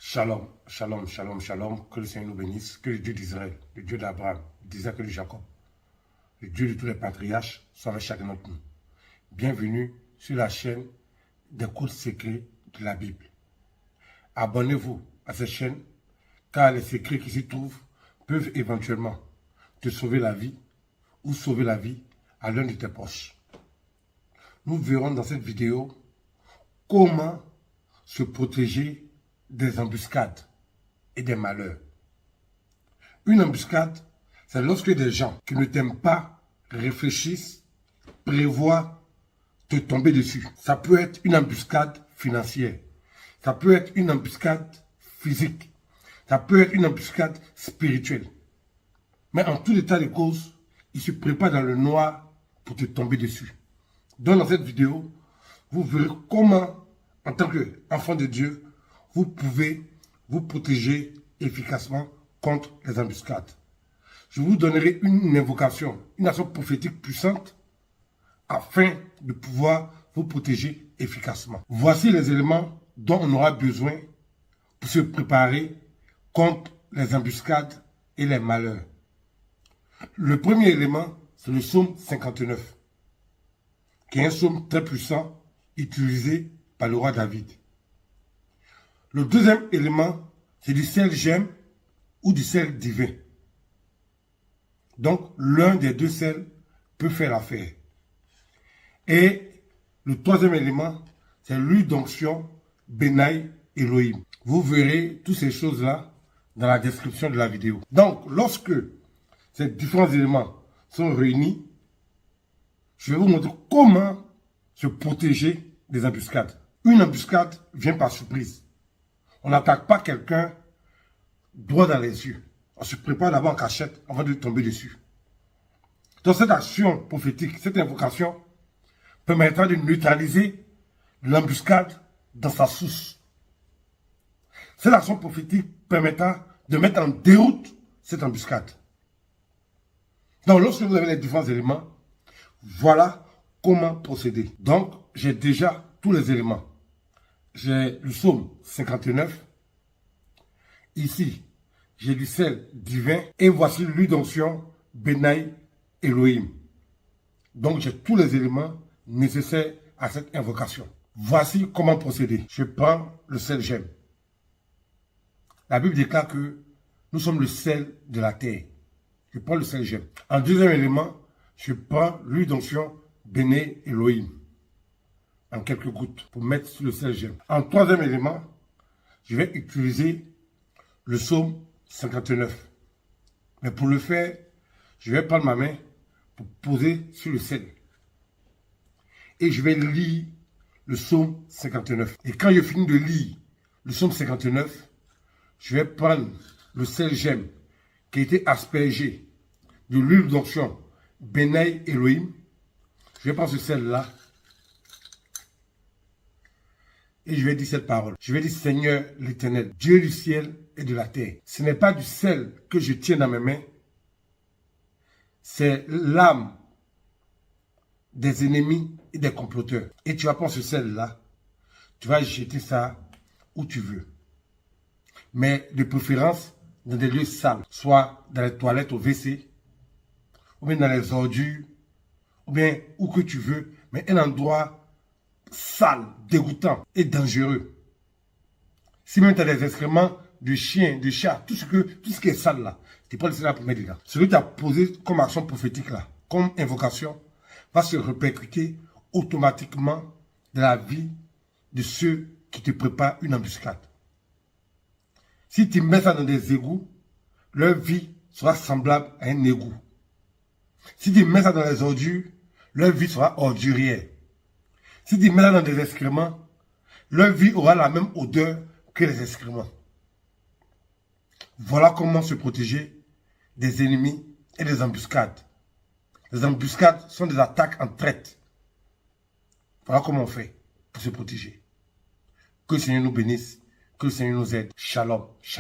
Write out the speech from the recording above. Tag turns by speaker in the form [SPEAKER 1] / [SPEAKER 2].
[SPEAKER 1] Shalom, shalom, shalom, shalom. Que le Seigneur nous bénisse. Que le Dieu d'Israël, le Dieu d'Abraham, d'Isaac et de Jacob, le Dieu de tous les patriarches, soit avec chacun d'entre nous. Bienvenue sur la chaîne des codes secrets de la Bible. Abonnez-vous à cette chaîne, car les secrets qui s'y trouvent peuvent éventuellement te sauver la vie ou sauver la vie à l'un de tes proches. Nous verrons dans cette vidéo comment se protéger des embuscades et des malheurs. Une embuscade, c'est lorsque des gens qui ne t'aiment pas réfléchissent, prévoient te tomber dessus. Ça peut être une embuscade financière, ça peut être une embuscade physique, ça peut être une embuscade spirituelle. Mais en tout état de cause, ils se préparent dans le noir pour te tomber dessus. Donc dans cette vidéo, vous verrez comment, en tant qu'enfant de Dieu, vous pouvez vous protéger efficacement contre les embuscades. Je vous donnerai une invocation, une action prophétique puissante afin de pouvoir vous protéger efficacement. Voici les éléments dont on aura besoin pour se préparer contre les embuscades et les malheurs. Le premier élément, c'est le psaume 59, qui est un psaume très puissant utilisé par le roi David. Le deuxième élément, c'est du sel gemme ou du sel divin. Donc, l'un des deux sels peut faire l'affaire. Et le troisième élément, c'est l'huile d'onction Benaï Elohim. Vous verrez toutes ces choses-là dans la description de la vidéo. Donc, lorsque ces différents éléments sont réunis, je vais vous montrer comment se protéger des embuscades. Une embuscade vient par surprise. On n'attaque pas quelqu'un droit dans les yeux. On se prépare d'abord en cachette avant de tomber dessus. Donc cette action prophétique, cette invocation, permettra de neutraliser l'embuscade dans sa source. Cette action prophétique permettra de mettre en déroute cette embuscade. Donc lorsque vous avez les différents éléments, voilà comment procéder. Donc j'ai déjà tous les éléments. J'ai le psaume 59. Ici, j'ai du sel divin. Et voici l'huile d'onction Benaï Elohim. Donc, j'ai tous les éléments nécessaires à cette invocation. Voici comment procéder. Je prends le sel gemme. La Bible déclare que nous sommes le sel de la terre. Je prends le sel gemme. En deuxième élément, je prends l'huile d'onction Benaï Elohim. En quelques gouttes pour mettre sur le sel gemme. En troisième élément, je vais utiliser le psaume 59. Mais pour le faire, je vais prendre ma main pour poser sur le sel. Et je vais lire le psaume 59. Et quand je finis de lire le psaume 59, je vais prendre le sel gemme qui a été aspergé de l'huile d'onction Benaï Elohim. Je vais prendre ce sel-là. Et je vais dire cette parole. Je vais dire, Seigneur l'Éternel, Dieu du ciel et de la terre. Ce n'est pas du sel que je tiens dans mes mains. C'est l'âme des ennemis et des comploteurs. Et tu vas prendre ce sel-là. Tu vas jeter ça où tu veux. Mais de préférence dans des lieux sales. Soit dans les toilettes au WC. Ou bien dans les ordures. Ou bien où que tu veux. Mais un endroit sale, dégoûtant et dangereux. Si même tu as des excréments de chiens, de chats, tout ce qui est sale là, tu prends cela pour mettre dedans. Celui que tu as posé comme action prophétique là, comme invocation, va se répercuter automatiquement dans la vie de ceux qui te préparent une embuscade. Si tu mets ça dans des égouts, leur vie sera semblable à un égout. Si tu mets ça dans les ordures, leur vie sera ordurière. Si tu mets ça dans des excréments, leur vie aura la même odeur que les excréments. Voilà comment se protéger des ennemis et des embuscades. Les embuscades sont des attaques en traite. Voilà comment on fait pour se protéger. Que le Seigneur nous bénisse, que le Seigneur nous aide. Shalom, shalom.